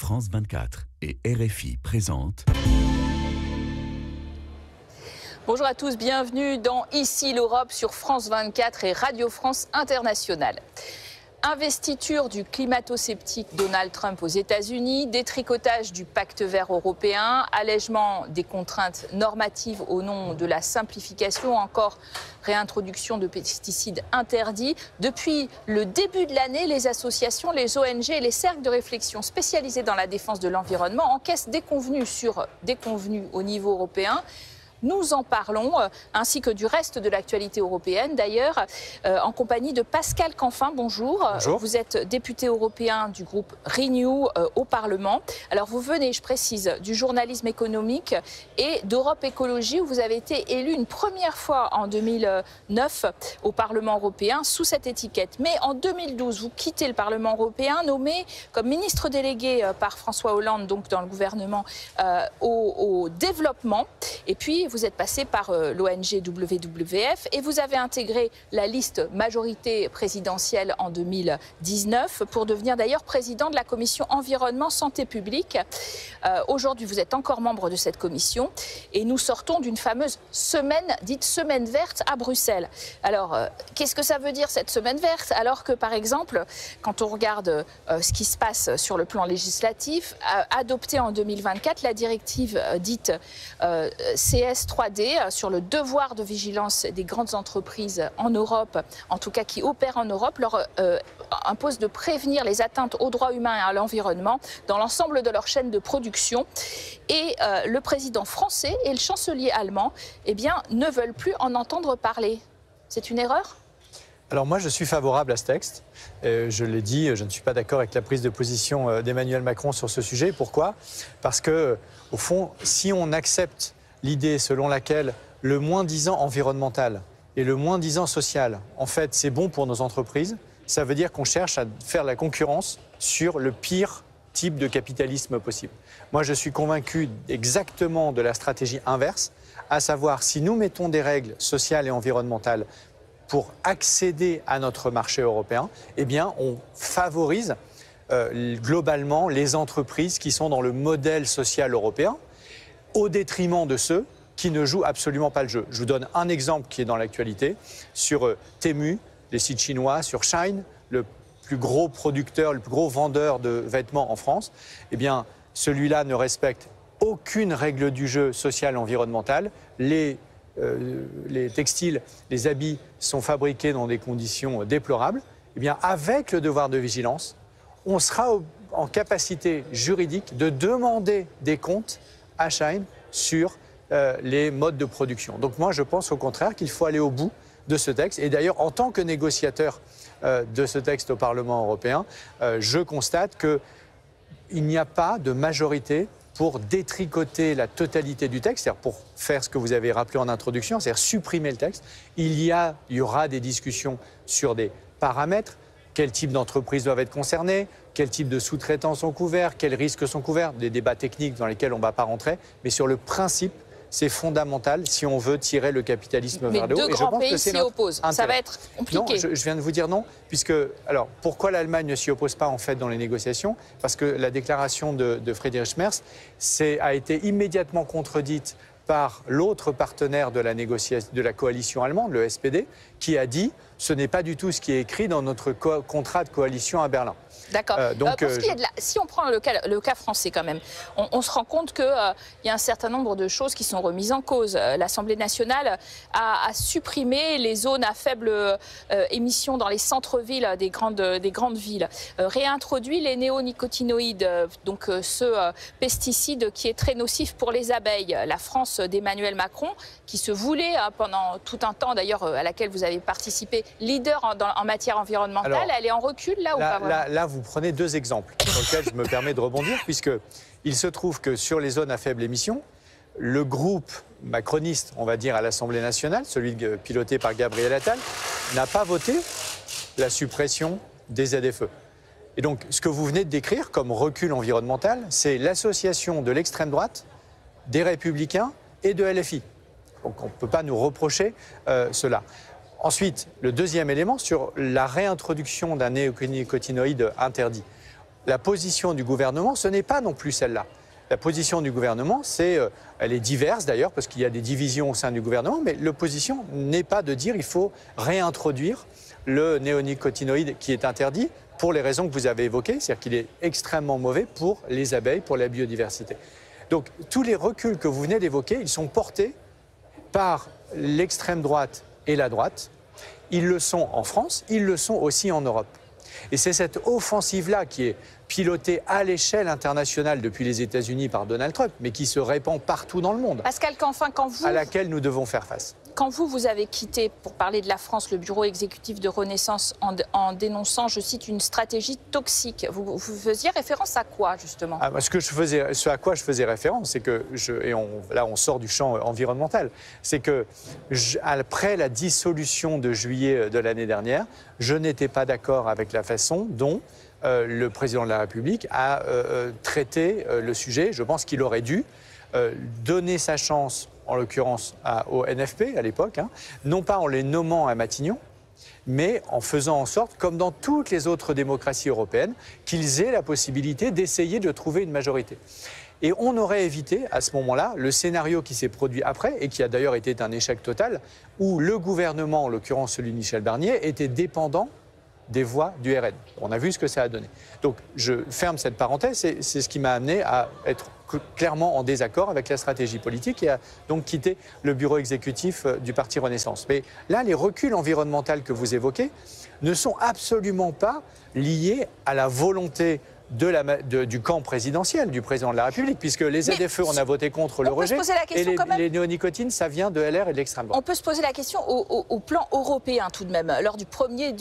France 24 et RFI présentent... Bonjour à tous, bienvenue dans Ici l'Europe sur France 24 et Radio France Internationale. Investiture du climato-sceptique Donald Trump aux États-Unis, détricotage du pacte vert européen, allègement des contraintes normatives au nom de la simplification, encore réintroduction de pesticides interdits. Depuis le début de l'année, les associations, les ONG et les cercles de réflexion spécialisés dans la défense de l'environnement encaissent des convenus sur des convenus au niveau européen. Nous en parlons, ainsi que du reste de l'actualité européenne d'ailleurs, en compagnie de Pascal Canfin. Bonjour. Bonjour. Vous êtes député européen du groupe Renew au Parlement. Alors vous venez, je précise, du journalisme économique et d'Europe Écologie, où vous avez été élu une première fois en 2009 au Parlement européen sous cette étiquette. Mais en 2012, vous quittez le Parlement européen, nommé comme ministre délégué par François Hollande, donc dans le gouvernement, au développement. Et puis, vous êtes passé par l'ONG WWF et vous avez intégré la liste majorité présidentielle en 2019 pour devenir d'ailleurs président de la commission environnement santé publique. Aujourd'hui, vous êtes encore membre de cette commission et nous sortons d'une fameuse semaine dite semaine verte à Bruxelles. Alors, qu'est-ce que ça veut dire cette semaine verte? Alors que par exemple, quand on regarde ce qui se passe sur le plan législatif, adoptée en 2024, la directive dite CS3D sur le devoir de vigilance des grandes entreprises en Europe, en tout cas qui opèrent en Europe, leur impose de prévenir les atteintes aux droits humains et à l'environnement dans l'ensemble de leur chaîne de production. Et le président français et le chancelier allemand ne veulent plus en entendre parler. C'est une erreur ? Alors moi, je suis favorable à ce texte. Je l'ai dit, je ne suis pas d'accord avec la prise de position d'Emmanuel Macron sur ce sujet. Pourquoi? Parce que, au fond, si on accepte l'idée selon laquelle le moins-disant environnemental et le moins-disant social, en fait, c'est bon pour nos entreprises, ça veut dire qu'on cherche à faire la concurrence sur le pire type de capitalisme possible. Moi, je suis convaincu exactement de la stratégie inverse, à savoir si nous mettons des règles sociales et environnementales pour accéder à notre marché européen, eh bien, on favorise globalement les entreprises qui sont dans le modèle social européen, au détriment de ceux qui ne jouent absolument pas le jeu. Je vous donne un exemple qui est dans l'actualité, sur Temu, les sites chinois, sur Shein, le plus gros producteur, le plus gros vendeur de vêtements en France. Eh bien, celui-là ne respecte aucune règle du jeu social et environnemental. Les textiles, les habits sont fabriqués dans des conditions déplorables. Eh bien, avec le devoir de vigilance, on sera en capacité juridique de demander des comptes à Shein sur les modes de production. Donc moi, je pense au contraire qu'il faut aller au bout de ce texte. Et d'ailleurs, en tant que négociateur de ce texte au Parlement européen, je constate qu'il n'y a pas de majorité pour détricoter la totalité du texte, c'est-à-dire pour faire ce que vous avez rappelé en introduction, c'est-à-dire supprimer le texte. Il y aura des discussions sur des paramètres. Quel type d'entreprises doivent être concernées, quel type de sous-traitants sont couverts, quels risques sont couverts, des débats techniques dans lesquels on ne va pas rentrer. Mais sur le principe, c'est fondamental si on veut tirer le capitalisme vers le haut. Mais deux grands pays s'y opposent. Ça va être compliqué. Non, je viens de vous dire non, puisque... Alors, pourquoi l'Allemagne ne s'y oppose pas en fait dans les négociations? Parce que la déclaration de Friedrich Merz a été immédiatement contredite par l'autre partenaire de la coalition allemande, le SPD, qui a dit « ce n'est pas du tout ce qui est écrit dans notre contrat de coalition à Berlin ». D'accord. Si on prend le cas français quand même, on se rend compte qu'il y a un certain nombre de choses qui sont remises en cause. L'Assemblée nationale a supprimé les zones à faible émission dans les centres-villes des grandes villes, réintroduit les néonicotinoïdes, donc ce pesticide qui est très nocif pour les abeilles. La France d'Emmanuel Macron, qui se voulait pendant tout un temps, d'ailleurs à laquelle vous avez participé, leader en matière environnementale, alors, elle est en recul là ou pas vraiment? Là, vous prenez deux exemples sur lesquels je me permets de rebondir, puisqu'il se trouve que sur les zones à faible émission, le groupe macroniste, on va dire, à l'Assemblée nationale, celui piloté par Gabriel Attal, n'a pas voté la suppression des ZFE. Et donc, ce que vous venez de décrire comme recul environnemental, c'est l'association de l'extrême droite, des Républicains et de LFI. Donc, on ne peut pas nous reprocher cela. Ensuite, le deuxième élément sur la réintroduction d'un néonicotinoïde interdit. la position du gouvernement, ce n'est pas non plus celle-là. La position du gouvernement, elle est diverse d'ailleurs, parce qu'il y a des divisions au sein du gouvernement, mais l'opposition n'est pas de dire qu'il faut réintroduire le néonicotinoïde qui est interdit pour les raisons que vous avez évoquées, c'est-à-dire qu'il est extrêmement mauvais pour les abeilles, pour la biodiversité. Donc tous les reculs que vous venez d'évoquer, ils sont portés par l'extrême droite et la droite. Ils le sont en France, ils le sont aussi en Europe. Et c'est cette offensive-là qui est pilotée à l'échelle internationale depuis les États-Unis par Donald Trump, mais qui se répand partout dans le monde. Pascal Canfin, à laquelle nous devons faire face. Quand vous avez quitté, pour parler de la France, le bureau exécutif de Renaissance en dénonçant, je cite, une stratégie toxique, vous faisiez référence à quoi, justement? Ce à quoi je faisais référence, c'est que, là on sort du champ environnemental, c'est que après la dissolution de juillet de l'année dernière, je n'étais pas d'accord avec la façon dont le président de la République a traité le sujet. Je pense qu'il aurait dû donner sa chance, en l'occurrence au NFP à l'époque, non pas en les nommant à Matignon, mais en faisant en sorte, comme dans toutes les autres démocraties européennes, qu'ils aient la possibilité d'essayer de trouver une majorité. Et on aurait évité, à ce moment-là, le scénario qui s'est produit après, et qui a d'ailleurs été un échec total, où le gouvernement, en l'occurrence celui de Michel Barnier, était dépendant des voix du RN. On a vu ce que ça a donné. Donc je ferme cette parenthèse, c'est ce qui m'a amené à être clairement en désaccord avec la stratégie politique et à donc quitter le bureau exécutif du Parti Renaissance. Mais là, les reculs environnementaux que vous évoquez ne sont absolument pas liés à la volonté du camp présidentiel du président de la République, puisque les ZFE, on a voté contre le rejet, et les néonicotines, ça vient de LR et de l'extrême droite. On peut se poser la question au plan européen tout de même. Lors du premier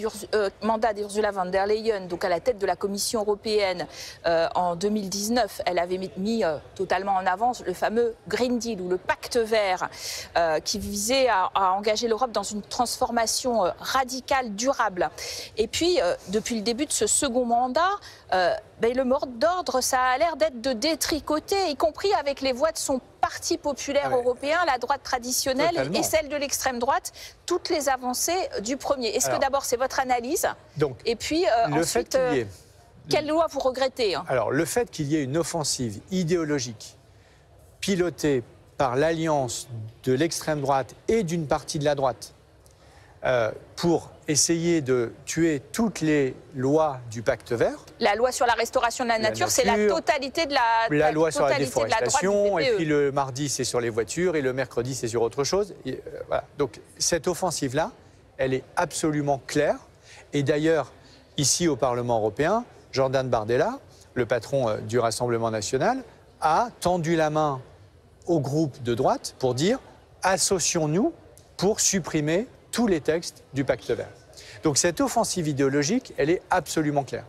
mandat d'Ursula von der Leyen, donc à la tête de la Commission européenne en 2019, elle avait mis totalement en avant le fameux Green Deal ou le pacte vert qui visait à engager l'Europe dans une transformation radicale, durable. Et puis, depuis le début de ce second mandat, le mot d'ordre, ça a l'air d'être de détricoter, y compris avec les voix de son parti populaire européen, la droite traditionnelle et celle de l'extrême droite, toutes les avancées du premier. Est-ce que d'abord c'est votre analyse? Et puis ensuite, quelle loi vous regrettez? Alors le fait qu'il y ait une offensive idéologique pilotée par l'alliance de l'extrême droite et d'une partie de la droite pour essayer de tuer toutes les lois du pacte vert. La loi sur la restauration de la nature, c'est la totalité de la loi sur la déforestation, et puis le mardi c'est sur les voitures et le mercredi c'est sur autre chose. Voilà. Donc cette offensive-là, elle est absolument claire. Et d'ailleurs, ici au Parlement européen, Jordan Bardella, le patron du Rassemblement national, a tendu la main au groupe de droite pour dire « associons-nous pour supprimer tous les textes du pacte vert ». Donc cette offensive idéologique, elle est absolument claire.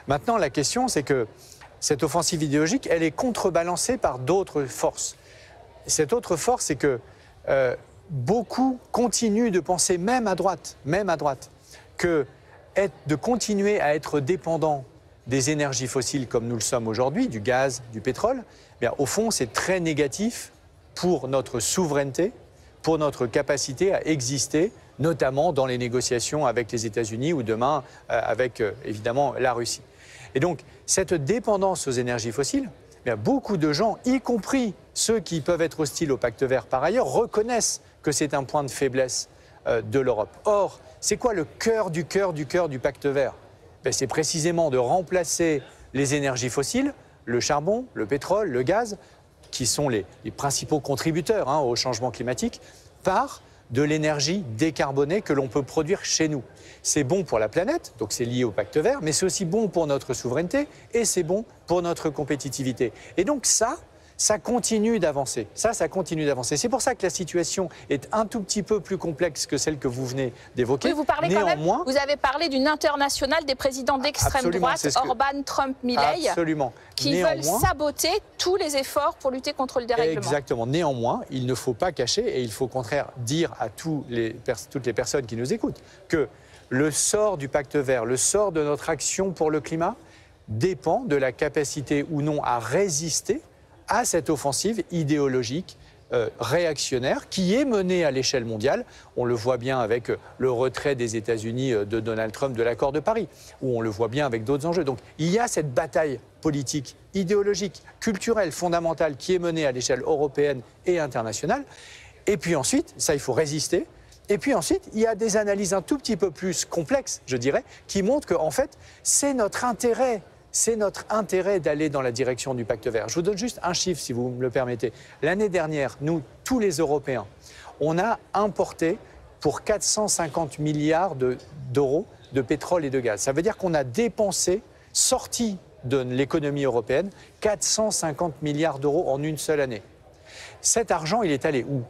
Maintenant, la question, c'est que cette offensive idéologique, elle est contrebalancée par d'autres forces. Cette autre force, c'est que beaucoup continuent de penser, même à droite, que de continuer à être dépendant des énergies fossiles comme nous le sommes aujourd'hui, du gaz, du pétrole, bien, au fond, c'est très négatif pour notre souveraineté, pour notre capacité à exister, notamment dans les négociations avec les États-Unis ou demain avec, évidemment, la Russie. Et donc, cette dépendance aux énergies fossiles, bien, beaucoup de gens, y compris ceux qui peuvent être hostiles au pacte vert par ailleurs, reconnaissent que c'est un point de faiblesse de l'Europe. Or, c'est quoi le cœur du pacte vert? C'est précisément de remplacer les énergies fossiles, le charbon, le pétrole, le gaz, qui sont les principaux contributeurs au changement climatique, par de l'énergie décarbonée que l'on peut produire chez nous. C'est bon pour la planète, donc c'est lié au pacte vert, mais c'est aussi bon pour notre souveraineté et c'est bon pour notre compétitivité. Et donc ça continue d'avancer. Ça continue d'avancer. C'est pour ça que la situation est un tout petit peu plus complexe que celle que vous venez d'évoquer. Oui, vous parlez néanmoins, quand même, vous avez parlé d'une internationale des présidents d'extrême droite, Orban, Trump, Milei, qui veulent saboter tous les efforts pour lutter contre le dérèglement. Exactement. Néanmoins, il ne faut pas cacher et il faut au contraire dire à toutes les personnes qui nous écoutent que le sort du pacte vert, le sort de notre action pour le climat dépend de la capacité ou non à résister à cette offensive idéologique réactionnaire qui est menée à l'échelle mondiale. On le voit bien avec le retrait des États-Unis de Donald Trump de l'accord de Paris, ou on le voit bien avec d'autres enjeux. Donc il y a cette bataille politique, idéologique, culturelle, fondamentale qui est menée à l'échelle européenne et internationale. Et puis ensuite, ça il faut résister. Et puis ensuite, il y a des analyses un tout petit peu plus complexes, je dirais, qui montrent qu'en fait, c'est notre intérêt d'aller dans la direction du pacte vert. Je vous donne juste un chiffre, si vous me le permettez. L'année dernière, nous, tous les Européens, on a importé pour 450 milliards d'euros de pétrole et de gaz. Ça veut dire qu'on a dépensé, sorti de l'économie européenne, 450 milliards d'euros en une seule année. Cet argent, il est allé où?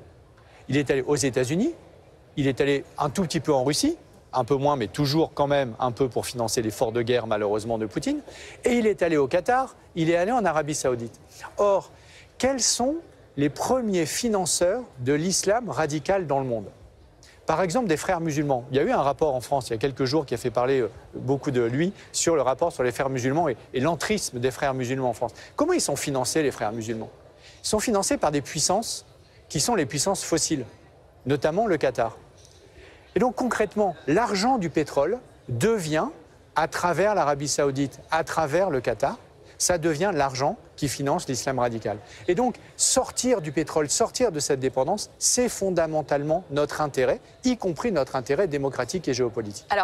Il est allé aux États-Unis, il est allé un tout petit peu en Russie, un peu moins, mais toujours quand même un peu pour financer l'effort de guerre, malheureusement, de Poutine. Et il est allé au Qatar, il est allé en Arabie Saoudite. Or, quels sont les premiers financeurs de l'islam radical dans le monde? Par exemple, des frères musulmans. Il y a eu un rapport en France, il y a quelques jours, qui a fait parler beaucoup de lui, sur le rapport sur les frères musulmans et l'entrisme des frères musulmans en France. Comment ils sont financés, les frères musulmans? Ils sont financés par des puissances qui sont les puissances fossiles, notamment le Qatar. Et donc concrètement, l'argent du pétrole devient, à travers l'Arabie Saoudite, à travers le Qatar, ça devient l'argent qui finance l'islam radical. Et donc sortir du pétrole, sortir de cette dépendance, c'est fondamentalement notre intérêt, y compris notre intérêt démocratique et géopolitique. Alors,